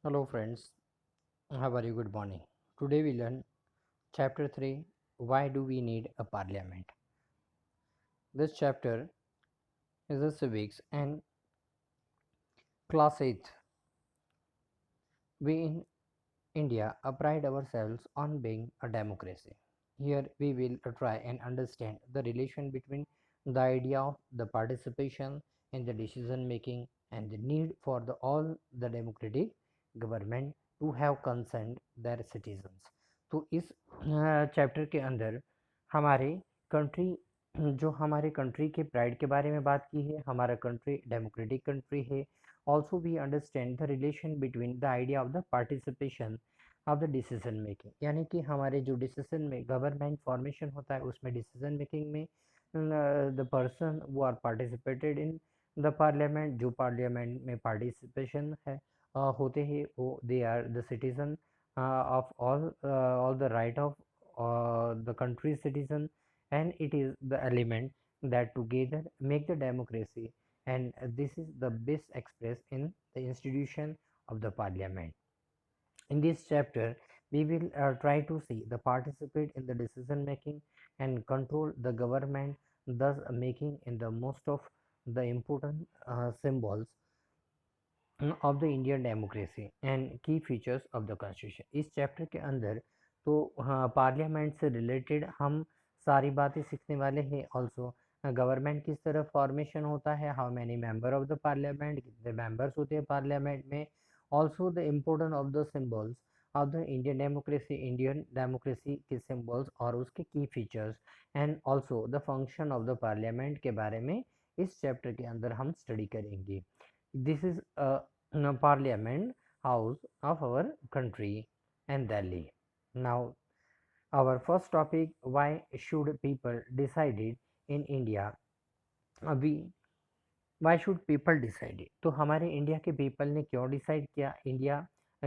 Hello friends, how are you? Good morning. Today we learn chapter 3, Why do we need a parliament? This chapter is a civics and class 8. We in India pride ourselves on being a democracy. Here we will try and understand the relation between the idea of the participation in the decision making and the need for all the democratic government to have consent their citizens. तो इस chapter के अंदर हमारे country जो हमारे country के pride के बारे में बात की है, हमारा कंट्री डेमोक्रेटिक कंट्री है. Also we understand the relation between the idea of the participation of the decision making, यानी कि हमारे जो डिसीजन में गवर्नमेंट फॉर्मेशन होता है उसमें डिसीजन मेकिंग में द पर्सन वो are participated in the parliament, जो पार्लियामेंट में पार्टिसिपेशन है होते हैं वो they are the citizen of all the right of the country citizen and it is the element that together make the democracy, and this is the best expressed in the institution of the parliament. In this chapter, we will try to see the participate in the decision making and control the government, thus making in the most of the important symbols of the Indian democracy and key features of the constitution. इस chapter के अंदर तो parliament से related हम सारी बातें सीखने वाले हैं. ऑल्सो गवर्नमेंट किस तरह फॉर्मेशन होता है, how many member of the parliament, कितने मेंबर्स होते हैं पार्लियामेंट में. Also the important of the symbols of the Indian democracy के सिम्बल्स और उसके की features, and also the function of the parliament के बारे में इस चैप्टर के अंदर हम स्टडी करेंगे. This is parliament house of our country and Delhi. Now, our first topic: why should people decide it in India? अभी why should people decide it? तो हमारे इंडिया के पीपल ने क्यों डिसाइड किया? India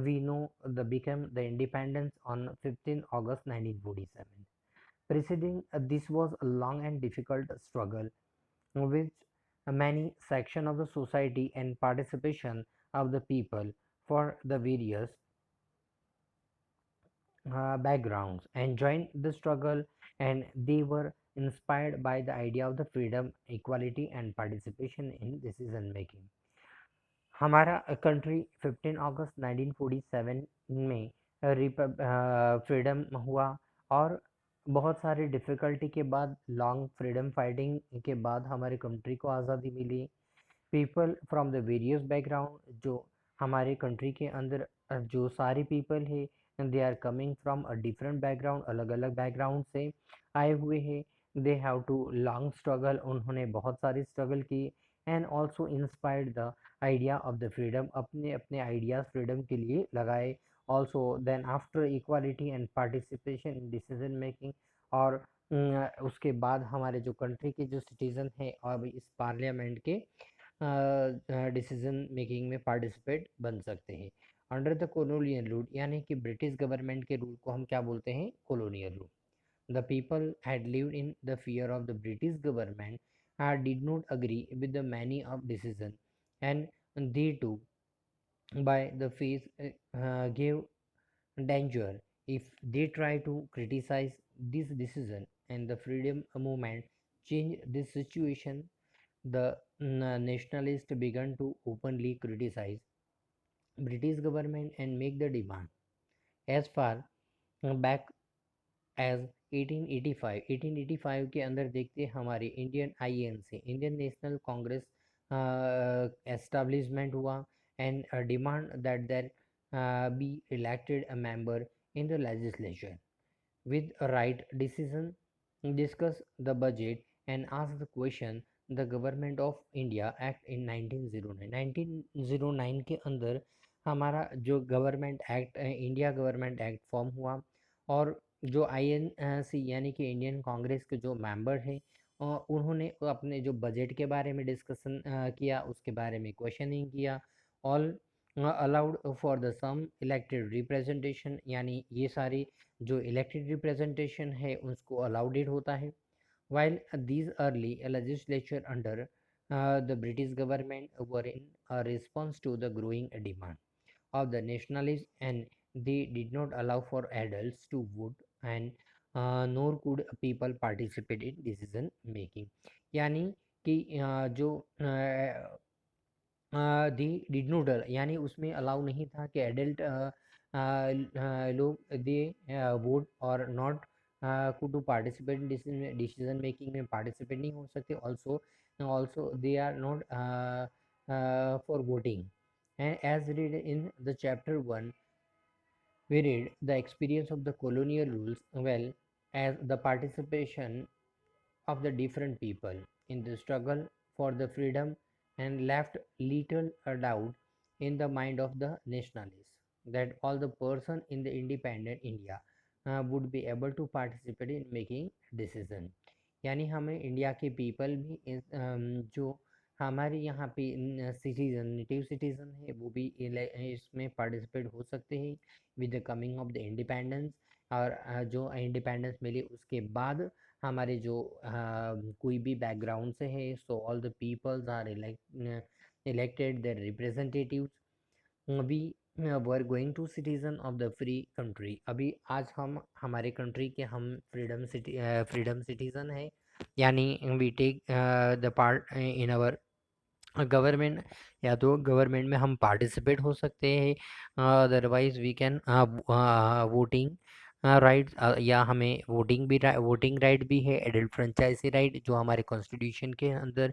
we know the became the independence on 15 August 1947. Preceding this was a long and difficult struggle which many sections of the society and participation of the people for the various backgrounds and joined the struggle, and they were inspired by the idea of the freedom, equality and participation in decision making. हमारा country 15 अगस्त 1947 में freedom हुआ, और बहुत सारी difficulty के बाद, long freedom fighting के बाद हमारे कंट्री को आज़ादी मिली. People from the various background, जो हमारे कंट्री के अंदर जो सारे पीपल है they are coming from a different background, अलग अलग बैकग्राउंड से आए हुए हैं. They have to long struggle, उन्होंने बहुत सारी स्ट्रगल की, and also inspired the idea of the freedom, अपने अपने आइडियाज़ फ्रीडम के लिए लगाए. Also then after equality and participation in decision making, और उसके बाद हमारे जो कंट्री के जो सिटीज़न हैं और इस पार्लियामेंट के डिसीजन मेकिंग में पार्टिसिपेट बन सकते हैं. अंडर द कॉलोनियल रूल, यानी कि ब्रिटिश गवर्नमेंट के रूल को हम क्या बोलते हैं? Colonial rule. The people had lived in the fear of the British government, did not agree with the many of decision, and they to by the face gave danger if they try to criticize this decision, and the freedom movement changed this situation. The nationalists began to openly criticize British government and make the demand. As far back as 1885 के अंदर देखते हमारे Indian INC, Indian national Congress establishment हुआ, and demand that there be elected a member in the legislature with a right decision, discuss the budget and ask the question. The government of India Act in 1909, 1909 के अंदर हमारा जो government act, India government act form हुआ, और जो INC यानी कि Indian Congress के जो मेंबर हैं उन्होंने अपने जो बजट के बारे में डिस्कशन किया, उसके बारे में क्वेश्चनिंग किया. All allowed for the some elected representation, यानी ये सारी जो इलेक्टेड रिप्रेजेंटेशन है उसको अलाउडेड होता है. While these early legislature under the British government were in response to the growing demand. of the nationalists, and they did not allow for adults to vote, and nor could people participate in decision making. यानी कि जो दी did not, यानी उसमें allow नहीं था कि adult लोग they vote और not could to participate in decision making में पार्टिसिपेट नहीं हो सकते. Also they are not for voting. And as read in the chapter 1, we read the experience of the colonial rules well as the participation of the different people in the struggle for the freedom, and left little doubt in the mind of the nationalists that all the person in the independent India would be able to participate in making decision. यानी हमें India के people भी जो हमारे यहाँ पे citizen native citizen है वो भी इसमें पार्टिसिपेट हो सकते हैं with the coming of the independence. और जो इंडिपेंडेंस मिली उसके बाद हमारे जो कोई भी बैकग्राउंड से है, so all the peoples are elected their representatives. We were going to citizen of the free country. अभी आज हम हमारे कंट्री के हम फ्रीडम सिटीजन है, यानी we take the part in our government. या तो गवर्नमेंट में हम पार्टिसिपेट हो सकते हैं, otherwise we can voting right, या हमें वोटिंग राइट भी है, एडल्ट फ्रेंचाइजी राइट जो हमारे कॉन्स्टिट्यूशन के अंदर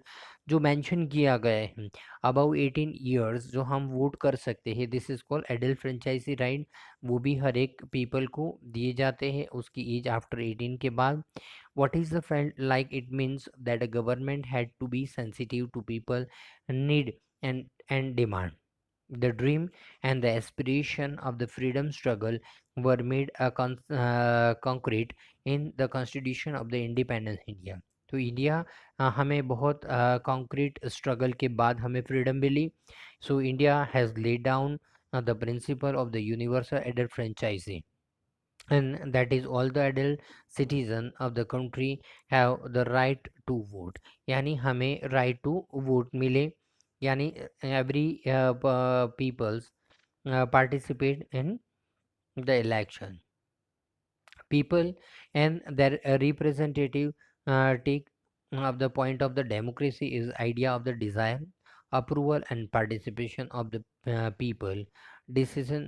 जो मेंशन किया गया है. अबाउ 18 ईयर्स जो हम वोट कर सकते हैं, this is called adult franchise right. वो भी हर एक पीपल को दिए जाते हैं उसकी एज आफ्टर 18 के बाद. What is the felt like? It means that a government had to be sensitive to people need and demand. The dream and the aspiration of the freedom struggle were made concrete in the constitution of the independent India. तो India हमें बहुत concrete struggle के बाद हमें freedom मिली. So India has laid down the principle of the universal adult franchise, and that is all the adult citizen of the country have the right to vote. यानी हमें right to vote मिले, यानी every peoples participate in the election. People and their representative take of the point of the democracy is idea of the desire, approval and participation of the people, decision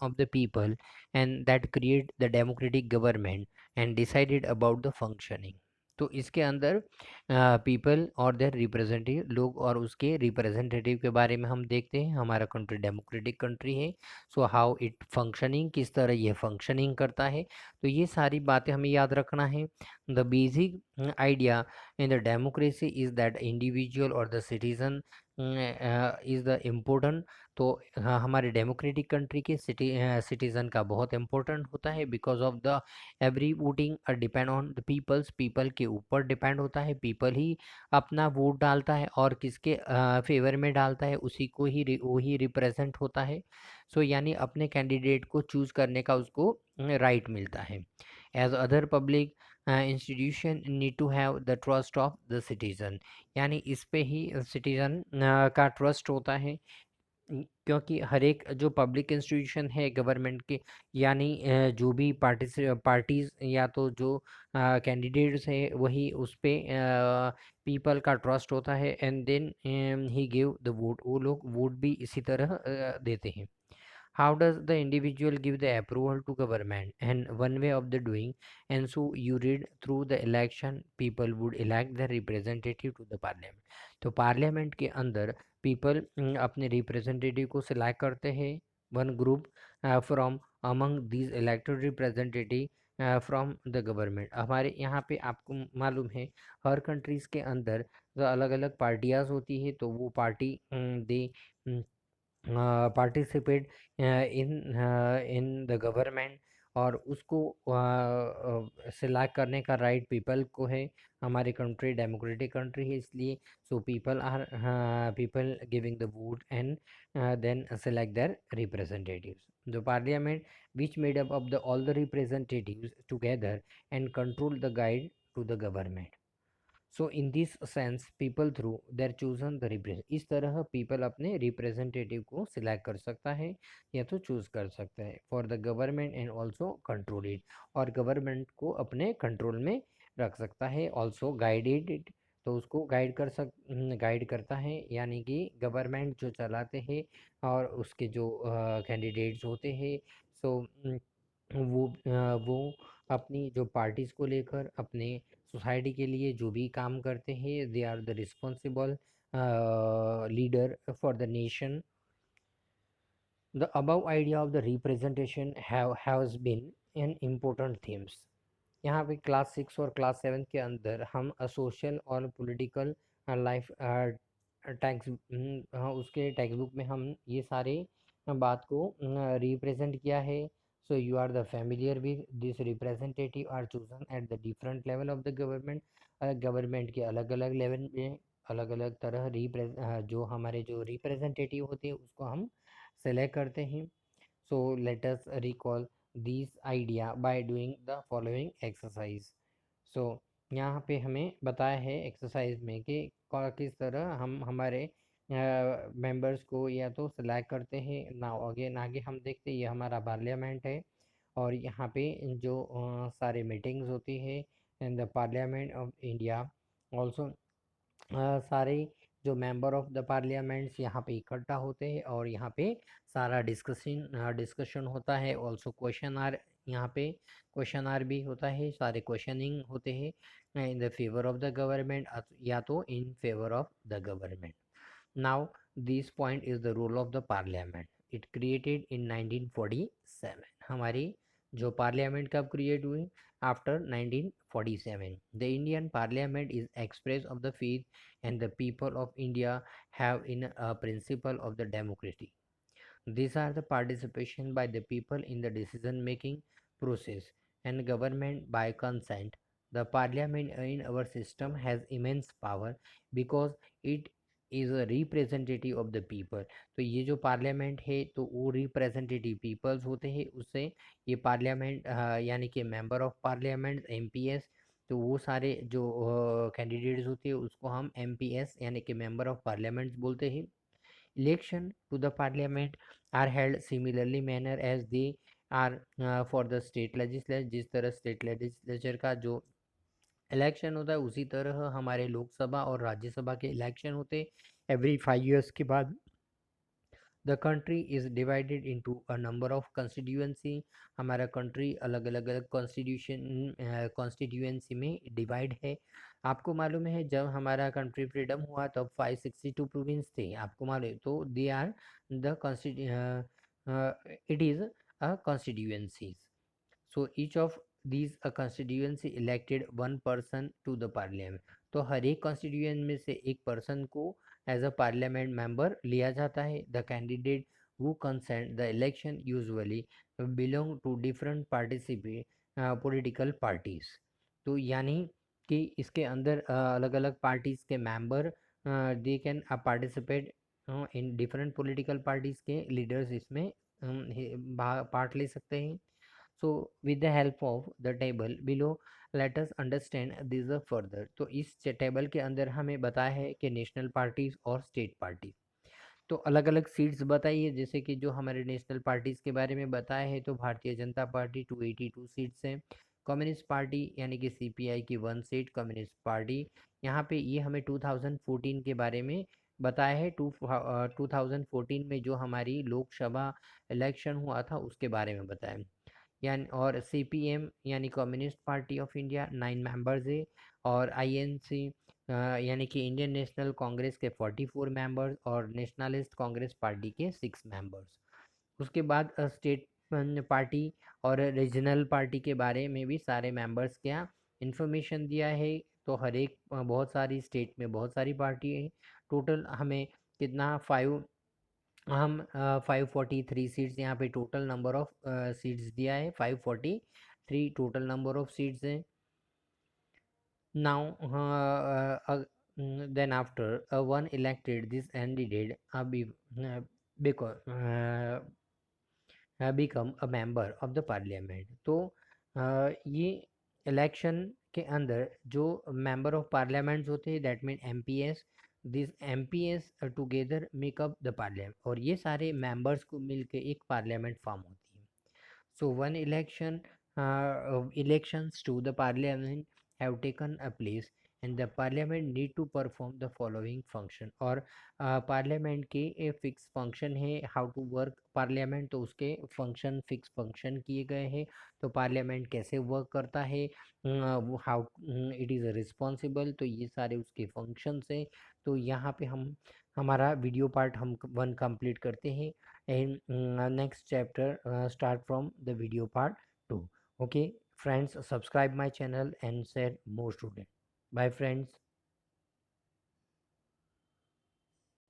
of the people, and that create the democratic government and decided about the functioning. तो इसके अंदर people और their representative लोग और उसके representative के बारे में हम देखते हैं. हमारा कंट्री डेमोक्रेटिक कंट्री है, सो हाउ इट फंक्शनिंग, किस तरह ये फंक्शनिंग करता है. तो ये सारी बातें हमें याद रखना है. The basic idea in the democracy is that individual और the citizen is the important. तो हमारे डेमोक्रेटिक कंट्री के सिटीज़न का बहुत इम्पोर्टेंट होता है, because of the every voting depend on the peoples. People के ऊपर डिपेंड होता है, पीपल ही अपना वोट डालता है और किसके फेवर में डालता है उसी को ही वही रिप्रेजेंट होता है. सो यानी अपने कैंडिडेट को चूज़ करने का उसको राइट मिलता है. As other public institution need to have the trust of the citizen, यानी इस पे ही सिटीज़न का ट्रस्ट होता है. क्योंकि हर एक जो पब्लिक इंस्टीट्यूशन है गवर्नमेंट के, यानी जो भी पार्टीज या तो जो कैंडिडेट्स है वही उस पे पीपल का ट्रस्ट होता है, and then he give the vote. वो लोग वोट भी इसी तरह देते हैं. How does the individual give the approval to government? And one way of the doing, and so you read through the election, people would elect their representative to the parliament. तो parliament के अंदर people अपने representative को select करते हैं. One group from among these elected representative from the government. हमारे यहाँ पे आपको मालूम है हर कंट्रीज़ के अंदर अलग अलग पार्टियाज होती है, तो वो party they participate in the government, और उसको सिलेक्ट करने का राइट पीपल को है. हमारी कंट्री डेमोक्रेटिक कंट्री है, इसलिए so people giving the vote and then select their representatives. The parliament which made up of the all the representatives together and control the guide to the government. So in this sense people through their chosen the represent, इस तरह people अपने representative को select कर सकता है या तो choose कर सकता है for the government and also control it, और गवर्नमेंट को अपने कंट्रोल में रख सकता है, ऑल्सो गाइडेड इट, तो उसको गाइड करता है, यानी कि गवर्नमेंट जो चलाते हैं और उसके जो कैंडिडेट्स होते हैं, सो वो अपनी जो पार्टीज को लेकर अपने सोसाइटी के लिए जो भी काम करते हैं, they are the responsible leader for the nation. The above idea of the representation has been an important themes. यहाँ पे क्लास 6 और क्लास 7 के अंदर हम सोशल और पॉलिटिकल लाइफ टैक्स उसके टेक्स्ट बुक में हम ये सारे बात को रिप्रेजेंट किया है. So you are the familiar with this representative are chosen at the different level of the government. Government के अलग अलग लेवल में अलग अलग तरह जो हमारे जो रिप्रेजेंटेटिव होते हैं उसको हम सेलेक्ट करते हैं. So let us recall these idea by doing the following exercise. So यहाँ पे हमें बताया है एक्सरसाइज में कि किस तरह हम हमारे मेंबर्स को या तो सिलेक्ट करते हैं. ना आगे हम देखते हैं ये हमारा पार्लियामेंट है और यहाँ पे जो सारे मीटिंग्स होती है इन the parliament of India. Also सारे जो मेंबर ऑफ द पार्लियामेंट्स यहाँ पे इकट्ठा होते हैं और यहाँ पे सारा डिस्कशन होता है. ऑल्सो क्वेश्चन आर, यहाँ पे क्वेश्चन आर भी होता है, सारे क्वेश्चनिंग होते हैं in the favour of the government या तो in favour of the government. Now this point is the role of the parliament. It created in 1947. हमारी जो पार्लियामेंट कब क्रिएट हुई? After 1947. The Indian parliament is express of the faith and the people of India have in a principle of the democracy. These are the participation by the people in the decision making process and government by consent. The parliament in our system has immense power because it is a representative of the people. तो ये जो parliament है तो वो representative peoples होते हैं, उससे ये पार्लियामेंट यानी कि मेंबर ऑफ पार्लियामेंट एमपीएस, तो वो सारे जो कैंडिडेट्स होते हैं उसको हम एमपीएस यानी कि मेंबर ऑफ पार्लियामेंट बोलते हैं. Election to the parliament are held similarly manner as they are for the state legislature. जिस तरह स्टेट लेजिस्लेचर का जो इलेक्शन होता है उसी तरह हमारे लोकसभा और राज्यसभा के इलेक्शन होते एवरी 5 years के बाद. The country is divided into a number of constituency. हमारा कंट्री अलग अलग अलग कॉन्स्टिट्यूएंसी में डिवाइड है. आपको मालूम है जब हमारा कंट्री फ्रीडम हुआ तब 562 प्रोविंस थे, आपको मालूम है, तो they are the it is a constituencies. So each of these a constituency elected one person to the parliament. तो हर एक कॉन्स्टिट्यूएंट में से एक पर्सन को एज अ पार्लियामेंट मेंबर लिया जाता है. The candidate who consent the election usually belong to different participate political parties. तो यानी कि इसके अंदर अलग अलग पार्टीज के member they can participate in different political parties के लीडर्स इसमें पार्ट ले सकते हैं. So with the help of the table below let us understand this further. तो इस टेबल के अंदर हमें बताया है कि नेशनल पार्टीज और स्टेट पार्टी तो अलग अलग सीट्स बताइए. जैसे कि जो हमारे नेशनल पार्टीज के बारे में बताया है तो भारतीय जनता पार्टी 282 सीट्स है. कम्युनिस्ट पार्टी यानी कि सीपीआई की 1 सीट. कम्युनिस्ट पार्टी यहाँ पे ये हमें 2014 के बारे में बताया है. 2014 में जो हमारी लोकसभा इलेक्शन हुआ था उसके बारे में बताया. यानी और सीपीएम यानी communist party of India 9 members है. और आईएनसी यानी कि इंडियन नेशनल कांग्रेस के 44 मेंबर्स और नेशनलिस्ट कांग्रेस पार्टी के 6 मेंबर्स. उसके बाद स्टेट पार्टी और रीजनल पार्टी के बारे में भी सारे मेंबर्स क्या इंफॉर्मेशन दिया है. तो हर एक बहुत सारी स्टेट में बहुत सारी पार्टी है. टोटल हमें कितना 543 सीट्स यहाँ पे टोटल नंबर ऑफ सीट्स दिया है. 543 टोटल नंबर ऑफ सीट्स हैं. Now then after one elected this candidate become a member of the parliament. तो ये इलेक्शन के अंदर जो मेंबर ऑफ पार्लियामेंट्स होते हैं, that mean MPS, this MPS together make up the parliament, और ये सारे मेंबर्स को मिलके एक पार्लियामेंट फॉर्म होती है. So one elections to the parliament have taken a place, and the parliament need to perform the following function. और parliament के फिक्स फंक्शन है, हाउ टू वर्क पार्लियामेंट, तो उसके फंक्शन फिक्स फंक्शन किए गए हैं. तो पार्लियामेंट कैसे वर्क करता है, वो हाउ इट इज़ रिस्पॉन्सिबल, तो ये सारे उसके फंक्शंस हैं. तो यहाँ पे हम हमारा वीडियो पार्ट हम वन कंप्लीट करते हैं, and next chapter start from the video part 2. Okay friends, subscribe my channel and share more students. Bye friends.